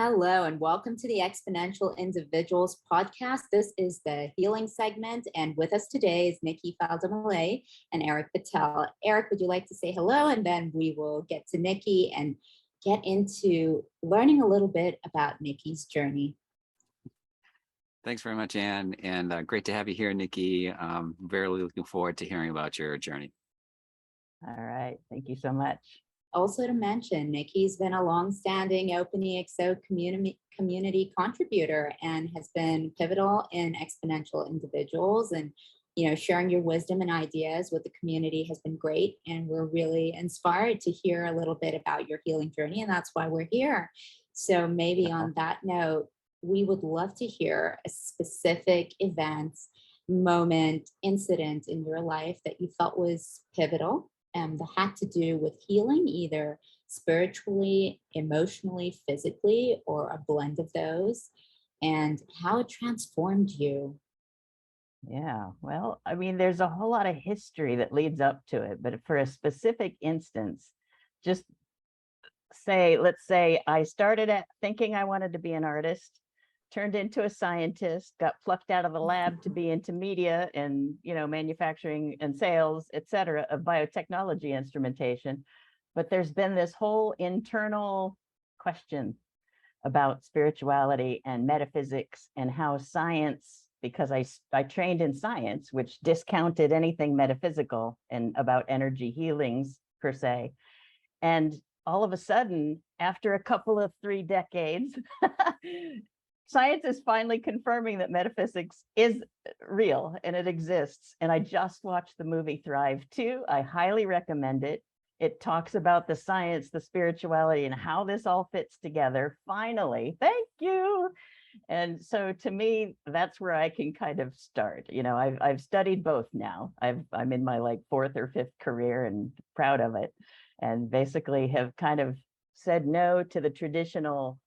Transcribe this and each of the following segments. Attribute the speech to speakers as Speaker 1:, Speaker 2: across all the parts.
Speaker 1: Hello, and welcome to the Exponential Individuals podcast. This is the healing segment, and with us today is Nikki Faldamalay and Eric Patel. Eric, would you like to say hello? And then we will get to Nikki and get into learning a little bit about Nikki's journey.
Speaker 2: Thanks very much, Anne, and great to have you here, Nikki. Very looking forward to hearing about your journey.
Speaker 3: All right, thank you so much.
Speaker 1: Also to mention, Nikki's been a longstanding OpenEXO community contributor and has been pivotal in Exponential Individuals, and sharing your wisdom and ideas with the community has been great, and we're really inspired to hear a little bit about your healing journey, and that's why we're here. So maybe on that note, we would love to hear a specific event, moment, incident in your life that you felt was pivotal that had to do with healing, either spiritually, emotionally, physically, or a blend of those, and how it transformed you.
Speaker 3: Yeah, well, I mean, there's a whole lot of history that leads up to it, but for a specific instance, just let's say I started at thinking I wanted to be an artist, turned into a scientist, got plucked out of the lab to be into media and, manufacturing and sales, et cetera, of biotechnology instrumentation. But there's been this whole internal question about spirituality and metaphysics and how science, because I trained in science, which discounted anything metaphysical and about energy healings per se. And all of a sudden, after a couple of 3 decades, science is finally confirming that metaphysics is real and it exists. And I just watched the movie Thrive 2. I highly recommend it. It talks about the science, the spirituality, and how this all fits together. Finally, thank you. And so to me, that's where I can kind of start. I've studied both now. I'm in my 4th or 5th career and proud of it. And basically have kind of said no to the traditional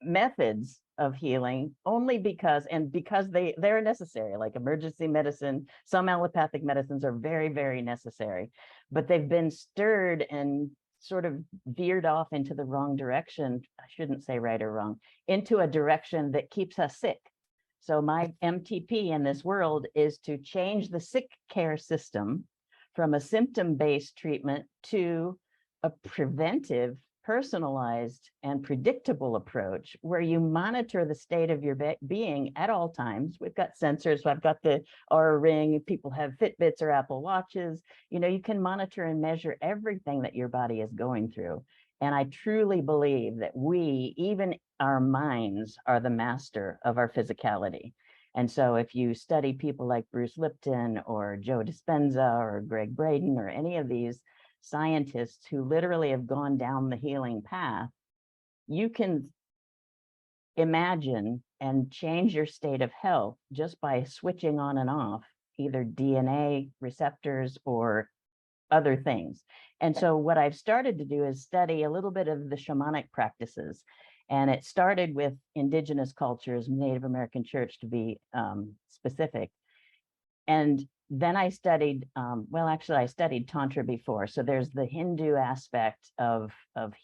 Speaker 3: methods of healing only because they're necessary, like emergency medicine. Some allopathic medicines are very, very necessary, but they've been stirred and sort of veered off into the wrong direction. I shouldn't say right or wrong, into a direction that keeps us sick. So my MTP in this world is to change the sick care system from a symptom-based treatment to a preventive, personalized, and predictable approach where you monitor the state of your being at all times. We've got sensors. So I've got the Oura Ring. People have Fitbits or Apple Watches. You can monitor and measure everything that your body is going through. And I truly believe that even our minds, are the master of our physicality. And so if you study people like Bruce Lipton or Joe Dispenza or Greg Braden or any of these scientists who literally have gone down the healing path, you can imagine and change your state of health just by switching on and off either DNA receptors or other things. And so what I've started to do is study a little bit of the shamanic practices. And it started with indigenous cultures, Native American church to be specific. And then I studied, I studied Tantra before. So there's the Hindu aspect of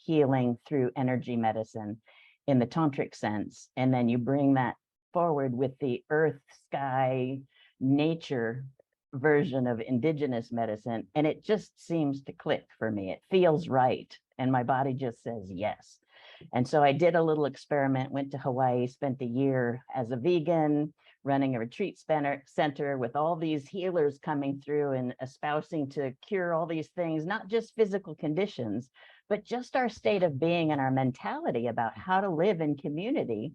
Speaker 3: healing through energy medicine in the tantric sense. And then you bring that forward with the earth, sky, nature version of indigenous medicine. And it just seems to click for me. It feels right. And my body just says yes. And so I did a little experiment, went to Hawaii, spent a year as a vegan, running a retreat center with all these healers coming through and espousing to cure all these things, not just physical conditions, but just our state of being and our mentality about how to live in community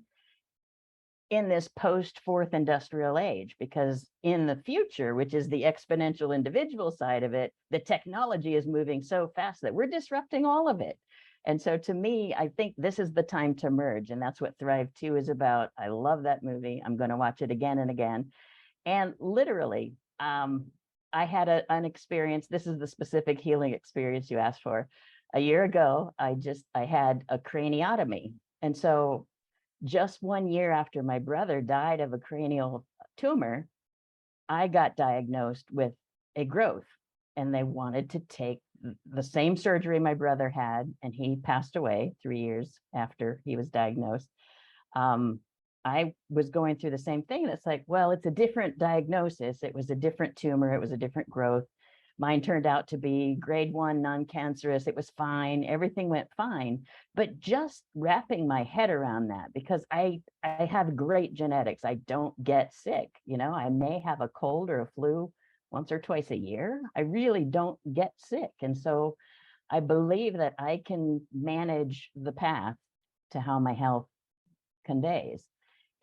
Speaker 3: in this post-4th industrial age. Because in the future, which is the exponential individual side of it, the technology is moving so fast that we're disrupting all of it. And so to me, I think this is the time to merge. And that's what Thrive 2 is about. I love that movie. I'm going to watch it again and again. And literally, I had an experience. This is the specific healing experience you asked for. A year ago, I had a craniotomy. And so just 1 year after my brother died of a cranial tumor, I got diagnosed with a growth, and they wanted to take the same surgery my brother had, and he passed away 3 years after he was diagnosed. I was going through the same thing. It's like, well, it's a different diagnosis. It was a different tumor. It was a different growth. Mine turned out to be grade 1 non-cancerous. It was fine. Everything went fine. But just wrapping my head around that, because I have great genetics. I don't get sick. You know, I may have a cold or a flu once or twice a year. I really don't get sick. And so I believe that I can manage the path to how my health conveys.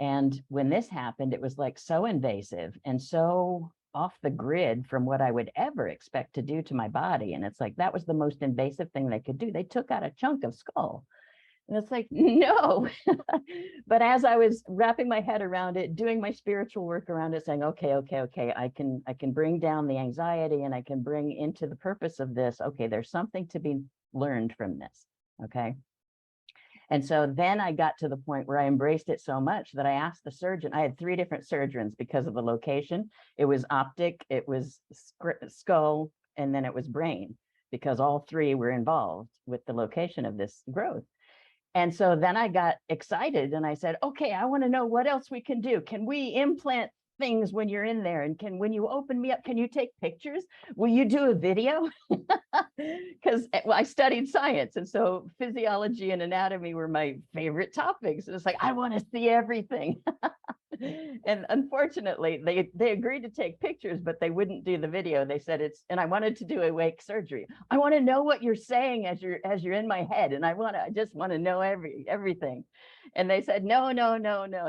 Speaker 3: And when this happened, it was like so invasive and so off the grid from what I would ever expect to do to my body. And it's like, that was the most invasive thing they could do. They took out a chunk of skull. And it's like, no. But as I was wrapping my head around it, doing my spiritual work around it, saying, okay, I can bring down the anxiety and I can bring into the purpose of this. Okay, there's something to be learned from this. Okay. And so then I got to the point where I embraced it so much that I asked the surgeon. I had 3 different surgeons because of the location. It was optic, it was skull, and then it was brain, because all 3 were involved with the location of this growth. And so then I got excited and I said, okay, I want to know what else we can do. Can we implant things when you're in there? And when you open me up, can you take pictures? Will you do a video? Because I studied science. And so physiology and anatomy were my favorite topics. And it's like, I want to see everything. And unfortunately, they agreed to take pictures, but they wouldn't do the video. They said and I wanted to do awake surgery. I want to know what you're saying as you're in my head. And I just want to know everything. And they said, no.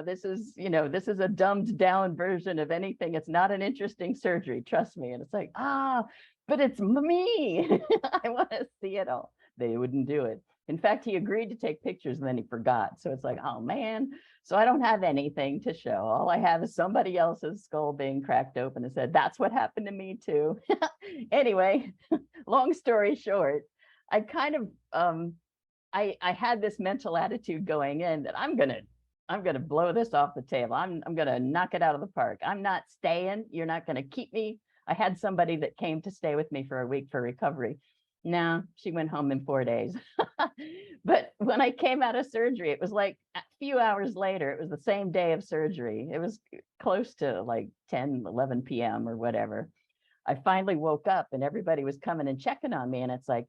Speaker 3: This is a dumbed down version of anything. It's not an interesting surgery. Trust me. And it's like, but it's me. I want to see it all. They wouldn't do it. In fact, he agreed to take pictures and then he forgot. So it's like, oh man. So I don't have anything to show. All I have is somebody else's skull being cracked open and said, that's what happened to me too. Anyway, long story short, I kind of, I had this mental attitude going in that I'm gonna blow this off the table. I'm gonna knock it out of the park. I'm not staying. You're not gonna keep me. I had somebody that came to stay with me for a week for recovery. No, she went home in 4 days. But when I came out of surgery, it was like a few hours later, it was the same day of surgery. It was close to like 10, 11 p.m. or whatever. I finally woke up and everybody was coming and checking on me. And it's like,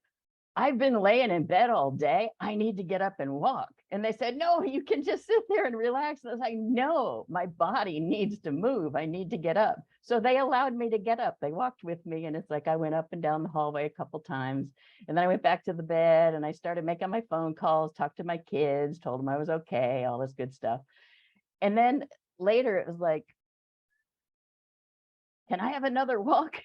Speaker 3: I've been laying in bed all day. I need to get up and walk. And they said, no, you can just sit there and relax. And I was like, no, my body needs to move. I need to get up. So they allowed me to get up. They walked with me. And it's like, I went up and down the hallway a couple times. And then I went back to the bed and I started making my phone calls, talked to my kids, told them I was okay, all this good stuff. And then later it was like, can I have another walk?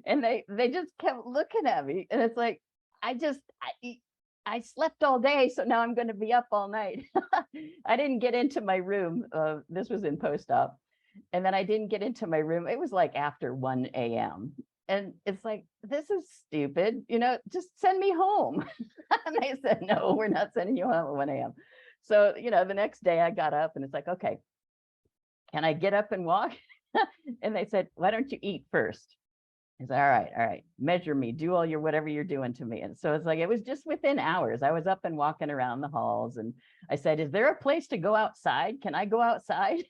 Speaker 3: And they just kept looking at me. And it's like, I slept all day, so now I'm going to be up all night. I didn't get into my room. This was in post-op. And then I didn't get into my room. It was like after 1 a.m. And it's like, this is stupid. Just send me home. And they said, no, we're not sending you home at 1 a.m. So, the next day I got up and it's like, okay, can I get up and walk? And they said, why don't you eat first? I said, all right, measure me, do all your whatever you're doing to me. And so it's like, it was just within hours. I was up and walking around the halls and I said, is there a place to go outside? Can I go outside?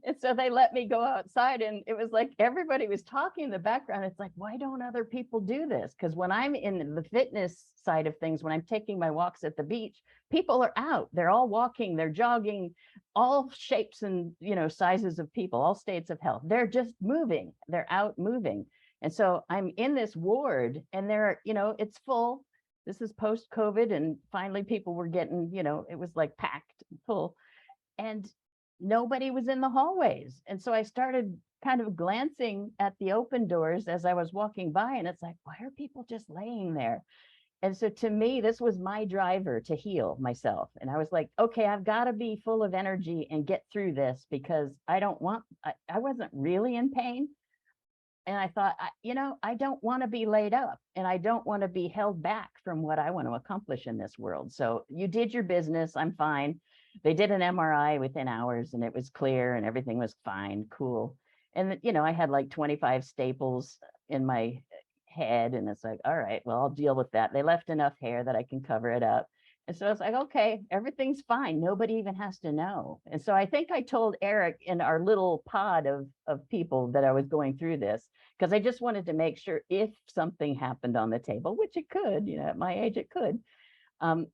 Speaker 3: And so they let me go outside and it was like everybody was talking in the background. It's like, why don't other people do this? Because when I'm in the fitness side of things, when I'm taking my walks at the beach, people are out. They're all walking, they're jogging, all shapes and sizes of people, all states of health. They're just moving. They're out moving. And so I'm in this ward and it's full. This is post-COVID. And finally people were getting, it was like packed full. And nobody was in the hallways. And so I started kind of glancing at the open doors as I was walking by. And it's like, why are people just laying there? And so to me, this was my driver to heal myself. And I was like, okay, I've got to be full of energy and get through this because I wasn't really in pain. And I thought, I don't want to be laid up and I don't want to be held back from what I want to accomplish in this world. So you did your business. I'm fine. They did an MRI within hours and it was clear and everything was fine, cool. And, I had like 25 staples in my head, and it's like, all right, well, I'll deal with that. They left enough hair that I can cover it up. And so it's like, okay, everything's fine. Nobody even has to know. And so I think I told Eric in our little pod of people that I was going through this, because I just wanted to make sure if something happened on the table, which it could, at my age, it could.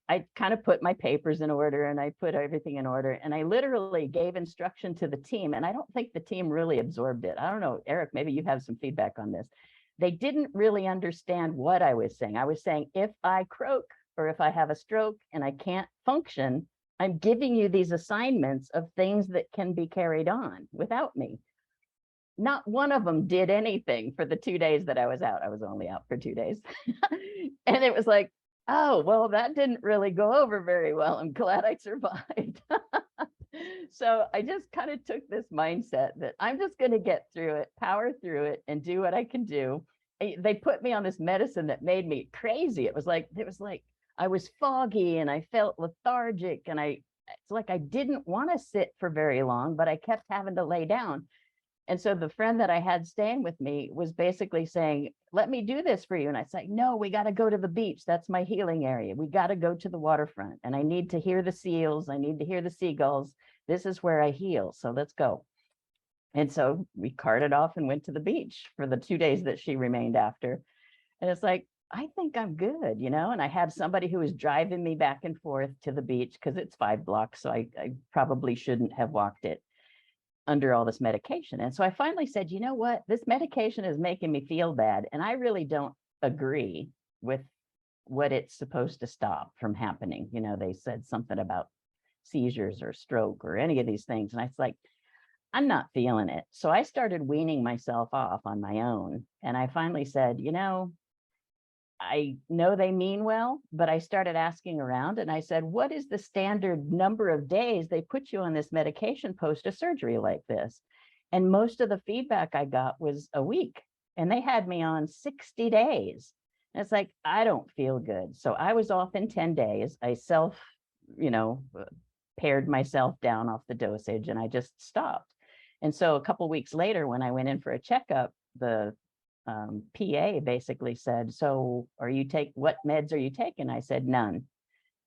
Speaker 3: I kind of put my papers in order and I put everything in order, and I literally gave instruction to the team. And I don't think the team really absorbed it. I don't know, Eric, maybe you have some feedback on this. They didn't really understand what I was saying. I was saying, if I croak or if I have a stroke and I can't function, I'm giving you these assignments of things that can be carried on without me. Not one of them did anything for the 2 days that I was out. I was only out for 2 days. And it was like, oh, well, that didn't really go over very well. I'm glad I survived. So I just kind of took this mindset that I'm just going to get through it, power through it, and do what I can do. They put me on this medicine that made me crazy. It was like I was foggy and I felt lethargic, and it's like I didn't want to sit for very long, but I kept having to lay down. And so the friend that I had staying with me was basically saying, let me do this for you. And I said, no, we got to go to the beach. That's my healing area. We got to go to the waterfront. And I need to hear the seals. I need to hear the seagulls. This is where I heal. So let's go. And so we carted off and went to the beach for the 2 days that she remained after. And it's like, I think I'm good, and I had somebody who was driving me back and forth to the beach because it's 5 blocks. So I probably shouldn't have walked it under all this medication. And so I finally said, you know what, this medication is making me feel bad. And I really don't agree with what it's supposed to stop from happening. They said something about seizures or stroke or any of these things. And I was like, I'm not feeling it. So I started weaning myself off on my own. And I finally said, I know they mean well, but I started asking around and I said, what is the standard number of days they put you on this medication post a surgery like this? And most of the feedback I got was a week, and they had me on 60 days. And it's like, I don't feel good. So I was off in 10 days. I pared myself down off the dosage, and I just stopped. And so a couple of weeks later, when I went in for a checkup, the PA basically said, so what meds are you taking? I said, none.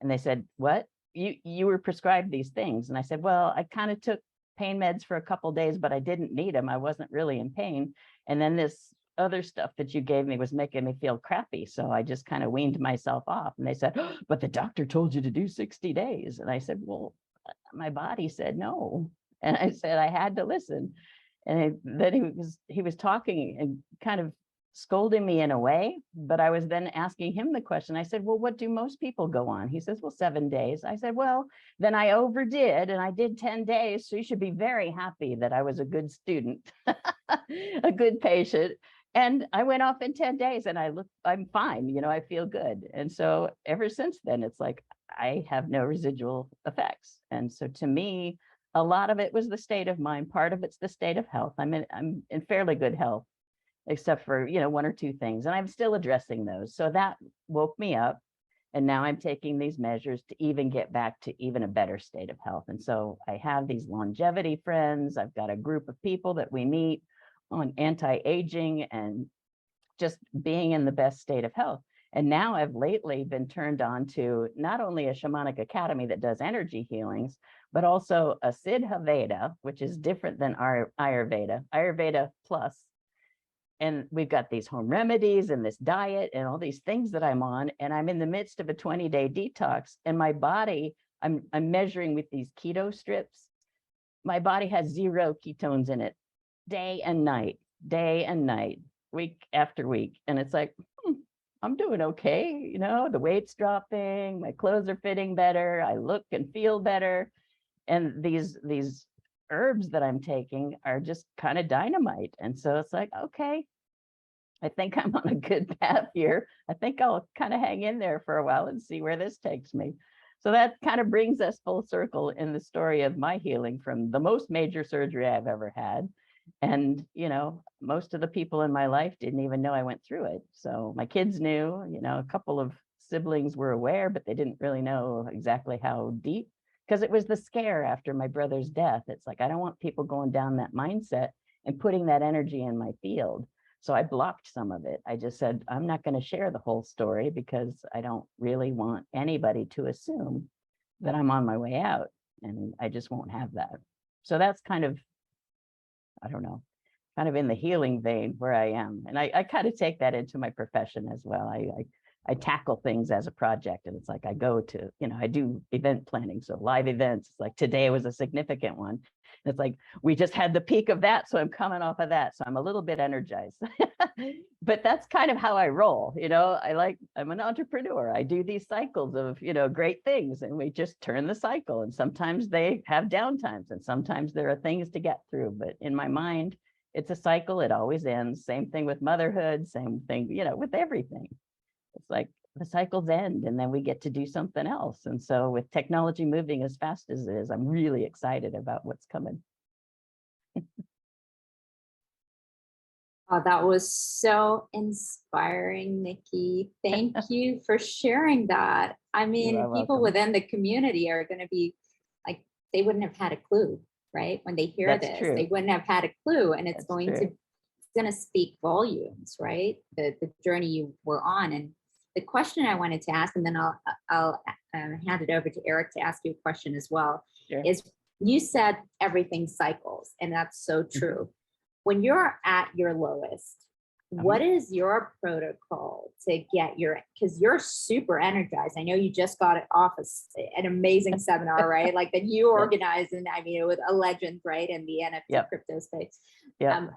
Speaker 3: And they said, what? You were prescribed these things? And I said, well, I kind of took pain meds for a couple of days, but I didn't need them. I wasn't really in pain. And then this other stuff that you gave me was making me feel crappy. So I just kind of weaned myself off. And they said, oh, but the doctor told you to do 60 days. And I said, well, my body said no. And I said, I had to listen. And then he was talking and kind of scolding me in a way, but I was then asking him the question. I said, well, what do most people go on? He says, well, 7 days. I said, well, then I overdid and I did 10 days. So you should be very happy that I was a good student, a good patient. And I went off in 10 days and I'm fine. I feel good. And so ever since then, it's like, I have no residual effects. And so to me, a lot of it was the state of mind. Part of it's the state of health. I'm in fairly good health, except for, 1 or 2 things. And I'm still addressing those. So that woke me up. And now I'm taking these measures to even get back to even a better state of health. And so I have these longevity friends. I've got a group of people that we meet on anti-aging and just being in the best state of health. And now I've lately been turned on to not only a shamanic academy that does energy healings, but also a Siddha Veda, which is different than our Ayurveda plus. And we've got these home remedies and this diet and all these things that I'm on. And I'm in the midst of a 20-day detox. And my body, I'm measuring with these keto strips. My body has 0 ketones in it, day and night, week after week. And it's like, I'm doing okay. The weight's dropping, my clothes are fitting better, I look and feel better. And these herbs that I'm taking are just kind of dynamite. And so it's like, okay, I think I'm on a good path here. I think I'll kind of hang in there for a while and see where this takes me. So that kind of brings us full circle in the story of my healing from the most major surgery I've ever had. And, most of the people in my life didn't even know I went through it. So my kids knew, a couple of siblings were aware, but they didn't really know exactly how deep, because it was the scare after my brother's death. It's like, I don't want people going down that mindset and putting that energy in my field. So I blocked some of it. I just said, I'm not going to share the whole story because I don't really want anybody to assume that I'm on my way out, and I just won't have that. So that's kind of, I don't know, kind of in the healing vein where I am. And I kind of take that into my profession as well. I tackle things as a project, and it's like I go to, I do event planning. So live events, it's like today was a significant one. It's like we just had the peak of that. So I'm coming off of that. So I'm a little bit energized. But that's kind of how I roll. I'm an entrepreneur. I do these cycles of, great things, and we just turn the cycle. And sometimes they have downtimes, and sometimes there are things to get through. But in my mind, it's a cycle. It always ends. Same thing with motherhood, same thing, with everything. It's like the cycles end and then we get to do something else. And so with technology moving as fast as it is, I'm really excited about what's coming.
Speaker 1: Oh, that was so inspiring, Nikki. Thank you for sharing that. I mean, people
Speaker 3: welcome.
Speaker 1: within the community are going to be like, they wouldn't have had a clue, right? When they hear
Speaker 3: That's
Speaker 1: this,
Speaker 3: true.
Speaker 1: they wouldn't have had a clue. And it's
Speaker 3: That's true.
Speaker 1: going to speak volumes, right? The journey you were on. And the question I wanted to ask, and then I'll hand it over to Eric to ask you a question as well,
Speaker 3: Sure.
Speaker 1: is you said everything cycles, and that's so true. When you're at your lowest, what is your protocol to get because you're super energized. I know you just got it off an amazing seminar, right? Like that you organized, and I mean, with a legend, right? In the NFT crypto space.
Speaker 3: Yeah.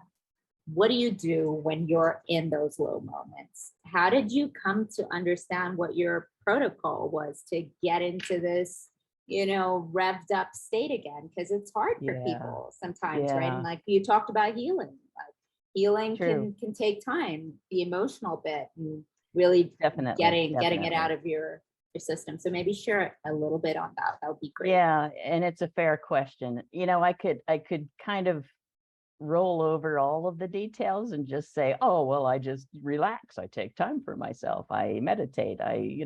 Speaker 1: What do you do when you're in those low moments? How did you come to understand what your protocol was to get into this, revved up state again? Because it's hard for people sometimes, right? And like you talked about healing, like healing can take time, the emotional bit, and really getting it out of your system. So maybe share a little bit on that. That would be great.
Speaker 3: Yeah, and it's a fair question. I could kind of roll over all of the details and just say, oh, well, I just relax. I take time for myself. I meditate. I,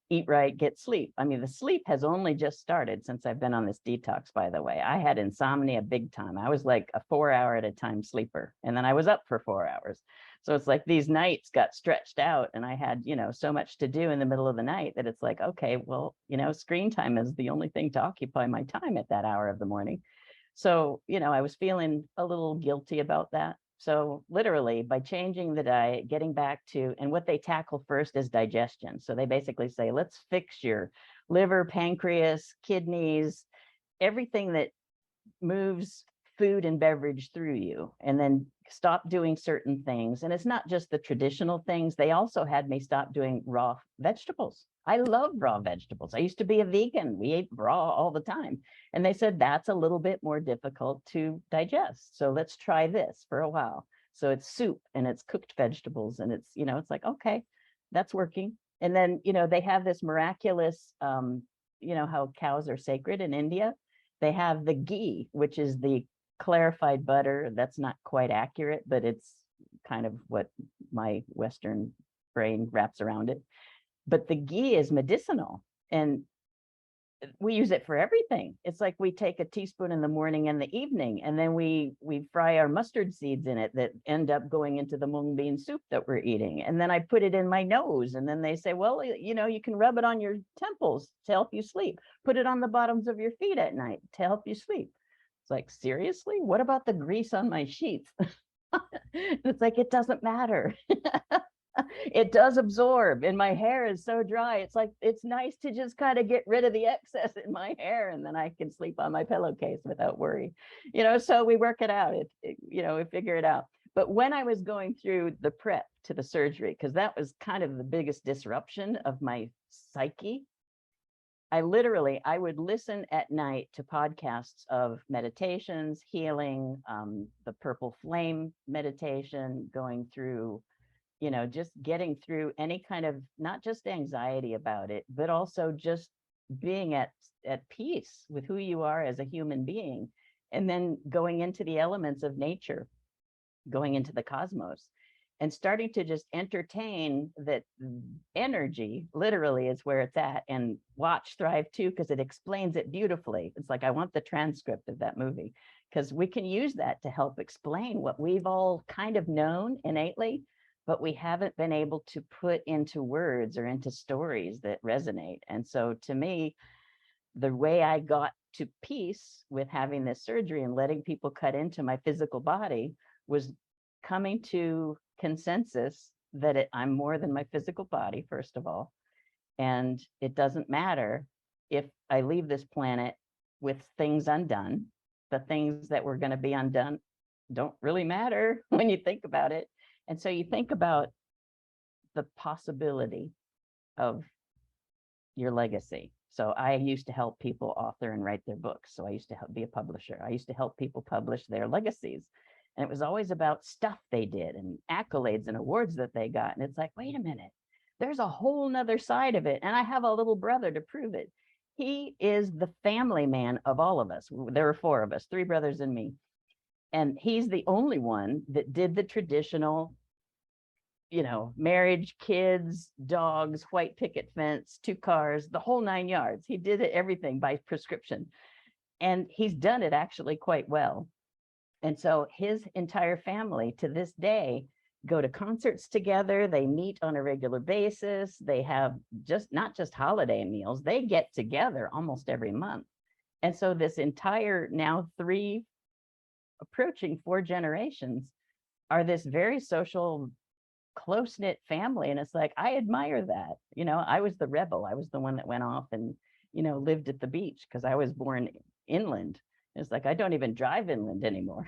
Speaker 3: eat right, get sleep. I mean, the sleep has only just started since I've been on this detox, by the way. I had insomnia big time. I was like a 4-hour at a time sleeper. And then I was up for 4 hours. So it's like these nights got stretched out, and I had, so much to do in the middle of the night that it's like, okay, well, screen time is the only thing to occupy my time at that hour of the morning. So, I was feeling a little guilty about that. So literally by changing the diet, getting back to, and what they tackle first is digestion. So they basically say, let's fix your liver, pancreas, kidneys, everything that moves food and beverage through you, and then stop doing certain things. And it's not just the traditional things. They also had me stop doing raw vegetables. I love raw vegetables. I used to be a vegan. We ate raw all the time. And they said, that's a little bit more difficult to digest. So let's try this for a while. So it's soup and it's cooked vegetables, and it's, it's like, okay, that's working. And then, they have this miraculous, how cows are sacred in India. They have the ghee, which is the clarified butter. That's not quite accurate, but it's kind of what my Western brain wraps around it. But the ghee is medicinal, and we use it for everything. It's like we take a teaspoon in the morning and the evening, and then we fry our mustard seeds in it that end up going into the mung bean soup that we're eating. And then I put it in my nose, and then they say, well, you can rub it on your temples to help you sleep. Put it on the bottoms of your feet at night to help you sleep. It's like, seriously? What about the grease on my sheets? It's like, it doesn't matter. It does absorb, and my hair is so dry. It's like, it's nice to just kind of get rid of the excess in my hair, and then I can sleep on my pillowcase without worry. So we work it out. We figure it out. But when I was going through the prep to the surgery, because that was kind of the biggest disruption of my psyche, I would listen at night to podcasts of meditations, healing, the purple flame meditation, going through, just getting through any kind of, not just anxiety about it, but also just being at peace with who you are as a human being. And then going into the elements of nature, going into the cosmos. and starting to just entertain that energy literally is where it's at, and watch Thrive 2 because it explains it beautifully. It's like, I want the transcript of that movie because we can use that to help explain what we've all kind of known innately, but we haven't been able to put into words or into stories that resonate. And so to me, the way I got to peace with having this surgery and letting people cut into my physical body was coming to consensus that I'm more than my physical body, first of all. And it doesn't matter if I leave this planet with things undone. The things that were going to be undone don't really matter when you think about it. And so you think about the possibility of your legacy. So I used to help people author and write their books. So I used to be a publisher. I used to help people publish their legacies. And it was always about stuff they did and accolades and awards that they got. And it's like, wait a minute, there's a whole nother side of it. And I have a little brother to prove it. He is the family man of all of us. There were 4 of us, 3 brothers and me. And he's the only one that did the traditional, marriage, kids, dogs, white picket fence, 2 cars, the whole 9 yards. He did it, everything by prescription. And he's done it actually quite well. And so his entire family to this day go to concerts together. They meet on a regular basis. They have not just holiday meals, they get together almost every month. And so this entire now 3 approaching 4 generations are this very social, close-knit family. And it's like, I admire that. I was the rebel. I was the one that went off and, lived at the beach because I was born inland. It's like, I don't even drive inland anymore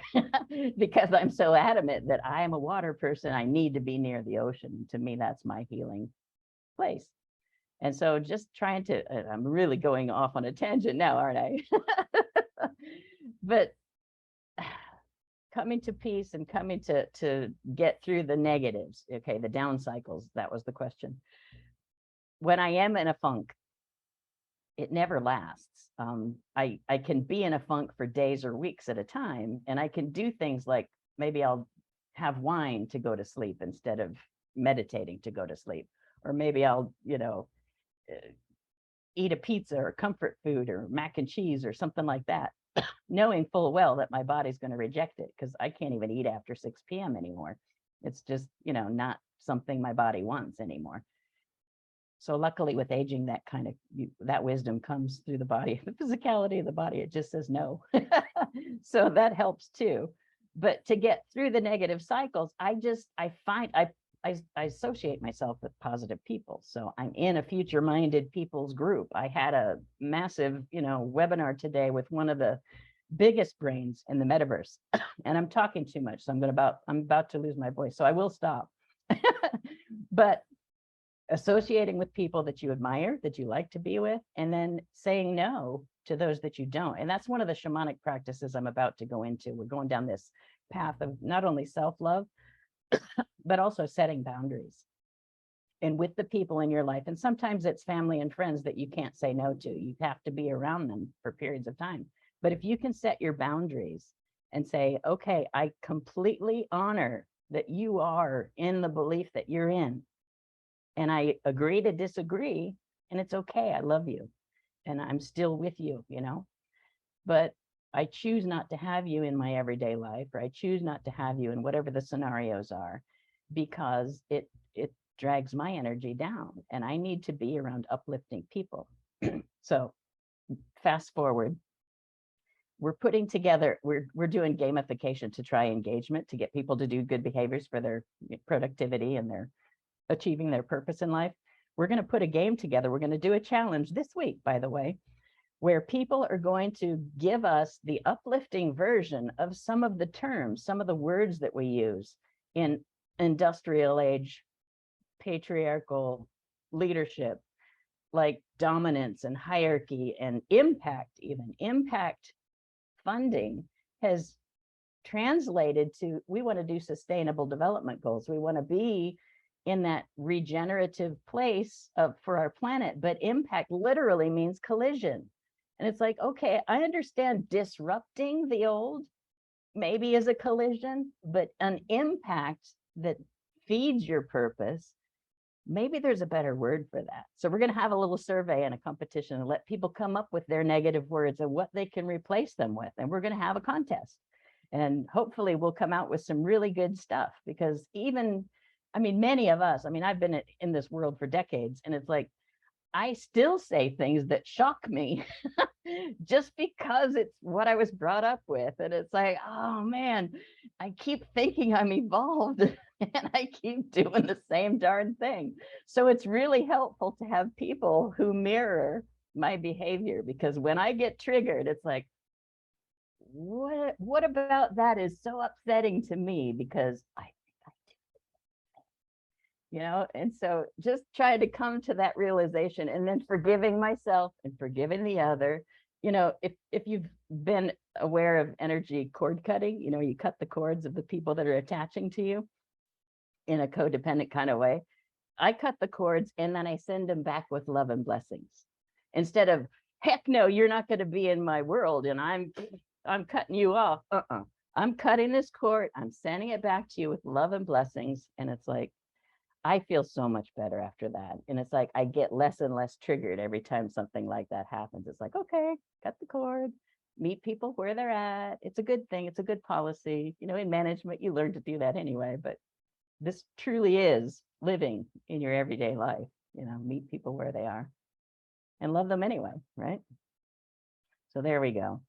Speaker 3: because I'm so adamant that I am a water person. I need to be near the ocean. To me, that's my healing place. And so just trying to, I'm really going off on a tangent now, aren't I? But coming to peace and coming to get through the negatives. Okay, the down cycles, that was the question. When I am in a funk, it never lasts. I can be in a funk for days or weeks at a time, and I can do things like maybe I'll have wine to go to sleep instead of meditating to go to sleep, or maybe I'll eat a pizza or comfort food or mac and cheese or something like that, knowing full well that my body's going to reject it because I can't even eat after 6 p.m. anymore. It's just not something my body wants anymore. So luckily with aging, that kind of that wisdom comes through the body, the physicality of the body. It just says no. So that helps too. But to get through the negative cycles, I associate myself with positive people. So I'm in a future-minded people's group. I had a massive, webinar today with one of the biggest brains in the metaverse, and I'm talking too much, so I'm about to lose my voice, so I will stop. But associating with people that you admire, that you like to be with, and then saying no to those that you don't. And that's one of the shamanic practices I'm about to go into. We're going down this path of not only self-love, but also setting boundaries. And with the people in your life, and sometimes it's family and friends that you can't say no to. You have to be around them for periods of time. But if you can set your boundaries and say, okay, I completely honor that you are in the belief that you're in, and I agree to disagree, and it's okay, I love you, and I'm still with you, but I choose not to have you in my everyday life, or I choose not to have you in whatever the scenarios are, because it drags my energy down, and I need to be around uplifting people. So fast forward, we're putting together, we're doing gamification to try engagement, to get people to do good behaviors for their productivity and their achieving their purpose in life. We're going to put a game together. We're going to do a challenge this week, by the way, where people are going to give us the uplifting version of some of the terms, some of the words that we use in industrial age, patriarchal leadership, like dominance and hierarchy and impact. Even impact funding has translated to, we want to do sustainable development goals. We want to be in that regenerative place for our planet, but impact literally means collision. And it's like, okay, I understand disrupting the old maybe is a collision, but an impact that feeds your purpose, maybe there's a better word for that. So we're going to have a little survey and a competition and let people come up with their negative words and what they can replace them with. And we're going to have a contest. And hopefully we'll come out with some really good stuff, because many of us, I've been in this world for decades, and it's like, I still say things that shock me just because it's what I was brought up with. And it's like, oh man, I keep thinking I'm evolved and I keep doing the same darn thing. So it's really helpful to have people who mirror my behavior, because when I get triggered, it's like, what about that is so upsetting to me, because I and so just trying to come to that realization, and then forgiving myself and forgiving the other. If you've been aware of energy cord cutting, you cut the cords of the people that are attaching to you in a codependent kind of way. I cut the cords and then I send them back with love and blessings, instead of, heck no, you're not going to be in my world and I'm cutting you off. I'm cutting this cord, I'm sending it back to you with love and blessings. And it's like, I feel so much better after that. And it's like, I get less and less triggered every time something like that happens. It's like, okay, cut the cord, meet people where they're at. It's a good thing. It's a good policy. In management, you learn to do that anyway, but this truly is living in your everyday life. Meet people where they are and love them anyway, right? So there we go.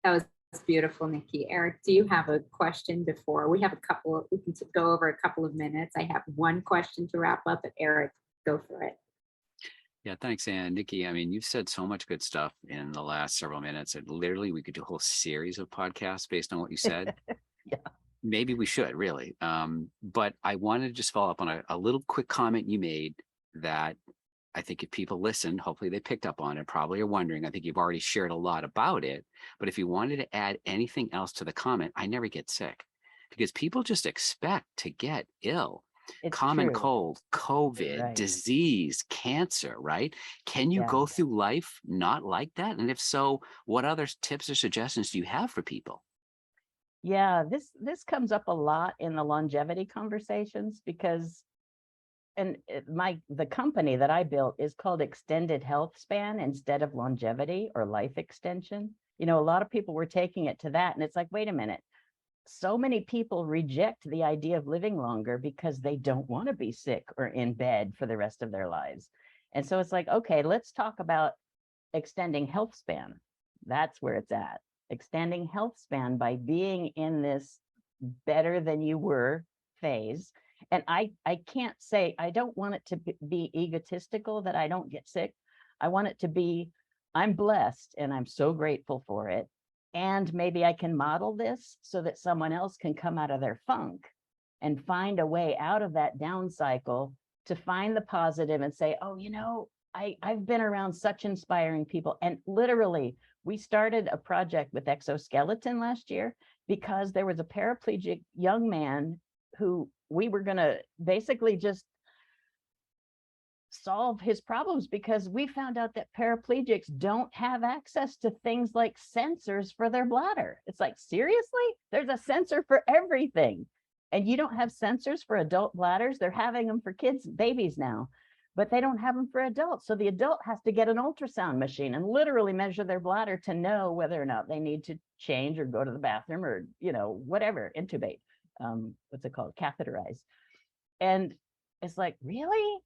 Speaker 1: That was beautiful, Nikki. Eric, do you have a question before we have we can go over a couple of minutes? I have one question to wrap up, but Eric, go for it.
Speaker 2: Yeah, thanks, Ann. Nikki, you've said so much good stuff in the last several minutes. And literally, we could do a whole series of podcasts based on what you said.
Speaker 3: Yeah.
Speaker 2: Maybe we should, really. But I wanted to just follow up on a little quick comment you made that I think if people listened, hopefully they picked up on it, probably are wondering. I think you've already shared a lot about it. But if you wanted to add anything else to the comment, I never get sick, because people just expect to get ill.
Speaker 3: It's
Speaker 2: Common
Speaker 3: true.
Speaker 2: cold, COVID,
Speaker 3: Right.
Speaker 2: disease, cancer, right? Can you
Speaker 3: Yeah.
Speaker 2: go through life not like that? And if so, what other tips or suggestions do you have for people?
Speaker 3: Yeah, this comes up a lot in the longevity conversations, because the company that I built is called Extended Health Span instead of longevity or life extension. A lot of people were taking it to that, and it's like, wait a minute. So many people reject the idea of living longer because they don't want to be sick or in bed for the rest of their lives. And so it's like, okay, let's talk about extending health span. That's where it's at. Extending health span by being in this better than you were phase. And I can't say, I don't want it to be egotistical that I don't get sick. I want it to be, I'm blessed and I'm so grateful for it. And maybe I can model this so that someone else can come out of their funk and find a way out of that down cycle, to find the positive and say, oh, I've been around such inspiring people. And literally, we started a project with Exoskeleton last year because there was a paraplegic young man who we were going to basically just solve his problems, because we found out that paraplegics don't have access to things like sensors for their bladder. It's like, seriously? There's a sensor for everything. And you don't have sensors for adult bladders. They're having them for babies now, but they don't have them for adults. So the adult has to get an ultrasound machine and literally measure their bladder to know whether or not they need to change or go to the bathroom or, whatever, intubate, what's it called? Catheterize. And it's like, really?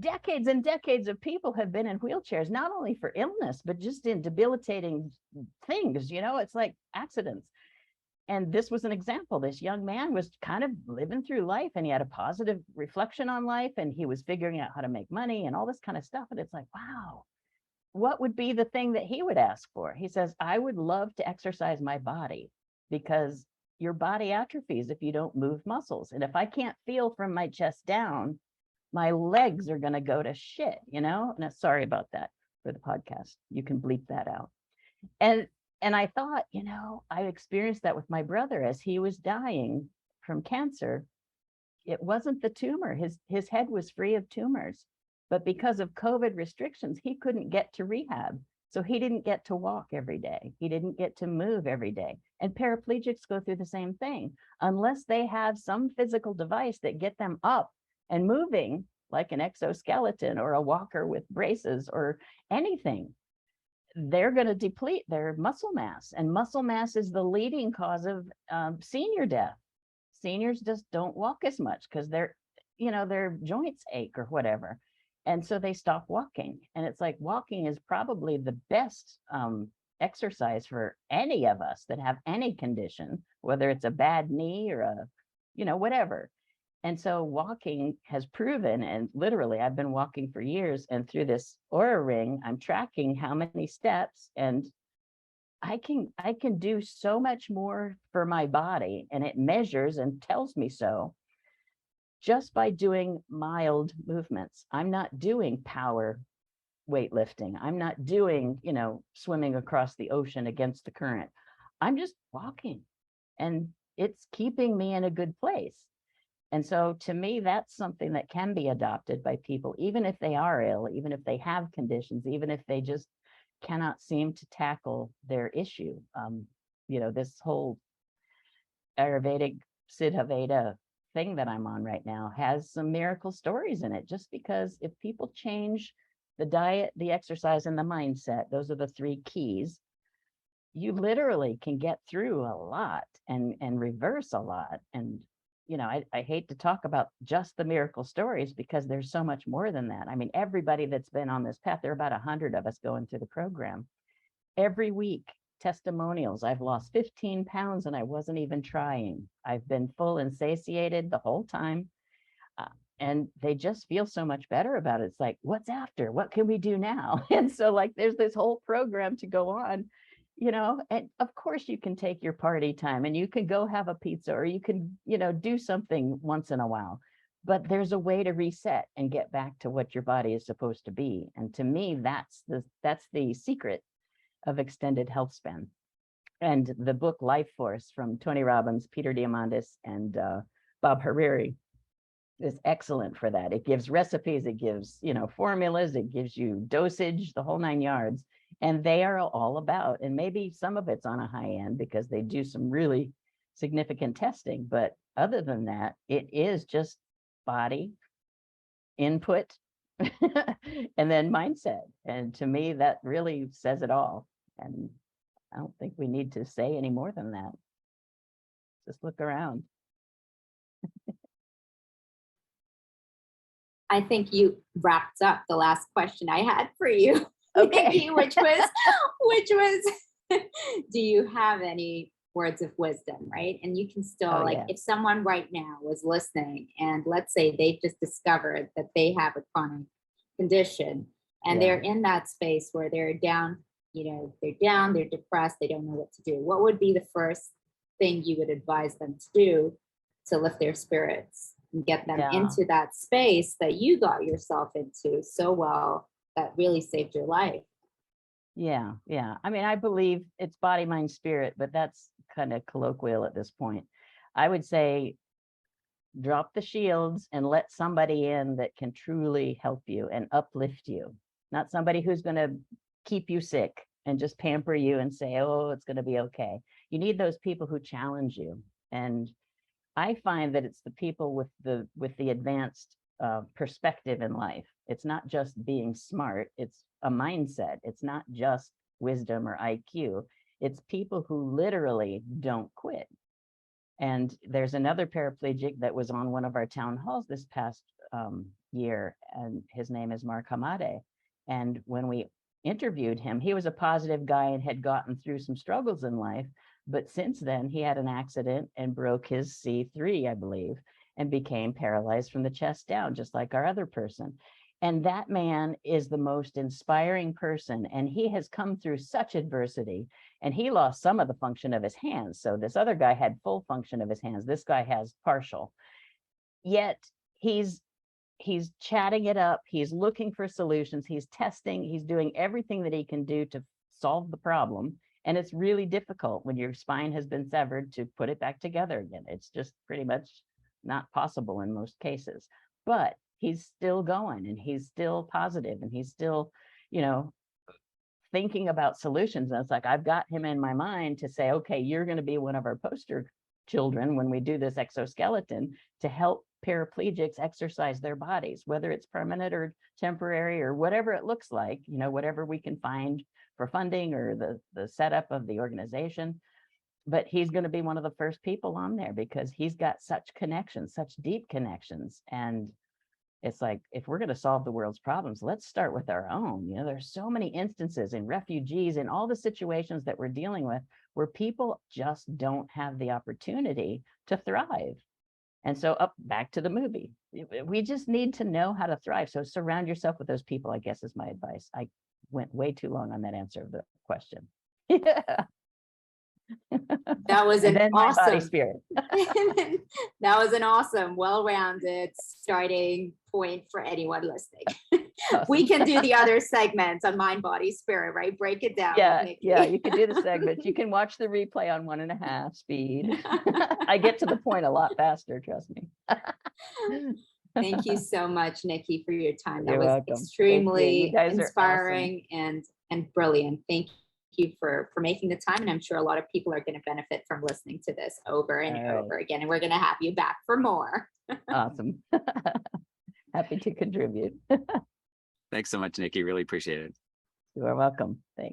Speaker 3: Decades and decades of people have been in wheelchairs, not only for illness, but just in debilitating things, it's like accidents. And this was an example. This young man was kind of living through life, and he had a positive reflection on life, and he was figuring out how to make money and all this kind of stuff. And it's like, wow, what would be the thing that he would ask for? He says, I would love to exercise my body, because your body atrophies if you don't move muscles. And if I can't feel from my chest down, my legs are going to go to shit, And sorry about that for the podcast. You can bleep that out. And I thought, I experienced that with my brother as he was dying from cancer. It wasn't the tumor. His head was free of tumors. But because of COVID restrictions, he couldn't get to rehab. So he didn't get to walk every day. He didn't get to move every day. And paraplegics go through the same thing. Unless they have some physical device that get them up and moving, like an exoskeleton or a walker with braces or anything, they're going to deplete their muscle mass. And muscle mass is the leading cause of senior death. Seniors just don't walk as much because their joints ache or whatever. And so they stop walking. And it's like walking is probably the best exercise for any of us that have any condition, whether it's a bad knee or whatever. And so walking has proven, and literally I've been walking for years, and through this Aura Ring, I'm tracking how many steps, and I can do so much more for my body, and it measures and tells me so just by doing mild movements. I'm not doing power weightlifting. I'm not doing, swimming across the ocean against the current. I'm just walking, and it's keeping me in a good place. And so to me, that's something that can be adopted by people, even if they are ill, even if they have conditions, even if they just cannot seem to tackle their issue. This whole Ayurvedic Siddha Veda thing that I'm on right now has some miracle stories in it, just because if people change the diet, the exercise, and the mindset, those are the three keys, you literally can get through a lot and reverse a lot. And I hate to talk about just the miracle stories because there's so much more than that. I mean, everybody that's been on this path, there are about 100 of us going through the program. Every week, testimonials. I've lost 15 pounds and I wasn't even trying. I've been full and satiated the whole time. And they just feel so much better about it. It's like, what's after? What can we do now? And so there's this whole program to go on. And of course you can take your party time and you can go have a pizza, or you can, do something once in a while, but there's a way to reset and get back to what your body is supposed to be. And to me, that's the secret of extended health span. And the book Life Force from Tony Robbins, Peter Diamandis, and Bob Hariri is excellent for that. It gives recipes, it gives, formulas, it gives you dosage, the whole 9 yards. And they are all about, and maybe some of it's on a high end because they do some really significant testing. But other than that, it is just body input and then mindset. And to me, that really says it all. And I don't think we need to say any more than that. Just look around.
Speaker 1: I think you wrapped up the last question I had for you,
Speaker 3: Okay.
Speaker 1: Nikki, which was, do you have any words of wisdom, right? And you can still,
Speaker 3: Yeah.
Speaker 1: if someone right now was listening and let's say they just discovered that they have a chronic condition and they're in that space where they're down, they're depressed, they don't know what to do. What would be the first thing you would advise them to do to lift their spirits and get them into that space that you got yourself into so well that really saved your life?
Speaker 3: Yeah. I mean, I believe it's body, mind, spirit, but that's kind of colloquial at this point. I would say drop the shields and let somebody in that can truly help you and uplift you, not somebody who's going to keep you sick and just pamper you and say, oh, it's going to be okay. You need those people who challenge you. And I find that it's the people with the advanced perspective in life. It's not just being smart, it's a mindset. It's not just wisdom or IQ. It's people who literally don't quit. And there's another paraplegic that was on one of our town halls this past year, and his name is Mark Hamade. And when we interviewed him, he was a positive guy and had gotten through some struggles in life. But since then, he had an accident and broke his C3, I believe, and became paralyzed from the chest down, just like our other person. And that man is the most inspiring person. And he has come through such adversity, and he lost some of the function of his hands. So this other guy had full function of his hands. This guy has partial. Yet he's chatting it up. He's looking for solutions. He's testing. He's doing everything that he can do to solve the problem. And it's really difficult when your spine has been severed to put it back together again. It's just pretty much not possible in most cases. But he's still going, and he's still positive, and he's still, thinking about solutions. And it's like, I've got him in my mind to say, okay, you're going to be one of our poster children when we do this exoskeleton to help paraplegics exercise their bodies, whether it's permanent or temporary or whatever it looks like, you know, whatever we can find for funding or the setup of the organization. But he's going to be one of the first people on there because he's got such connections, such deep connections. And it's like, if we're going to solve the world's problems, let's start with our own. You know, there's so many instances in refugees and all the situations that we're dealing with where people just don't have the opportunity to thrive. And so back to the movie, we just need to know how to thrive. So surround yourself with those people, I guess, is my advice. I went way too long on that answer of the question. Yeah.
Speaker 1: That was
Speaker 3: And
Speaker 1: an
Speaker 3: then my body
Speaker 1: awesome,
Speaker 3: spirit.
Speaker 1: that was an awesome, well-rounded starting point for anyone listening. We can do the other segments on mind, body, spirit, right? Break it down. with
Speaker 3: Yeah,
Speaker 1: Nikki.
Speaker 3: yeah, you can do the segments. You can watch the replay on 1.5 speed. I get to the point a lot faster, trust me.
Speaker 1: Thank you so much, Nikki, for your time. That
Speaker 3: You're
Speaker 1: was
Speaker 3: welcome. Thank you. You
Speaker 1: extremely
Speaker 3: guys are awesome.
Speaker 1: inspiring and brilliant. Thank you for making the time. And I'm sure a lot of people are going to benefit from listening to this over and
Speaker 3: All right.
Speaker 1: over again. And we're going to have you back for more.
Speaker 3: Awesome. Happy to contribute.
Speaker 2: Thanks so much, Nikki. Really appreciate it.
Speaker 3: You are welcome. Thanks.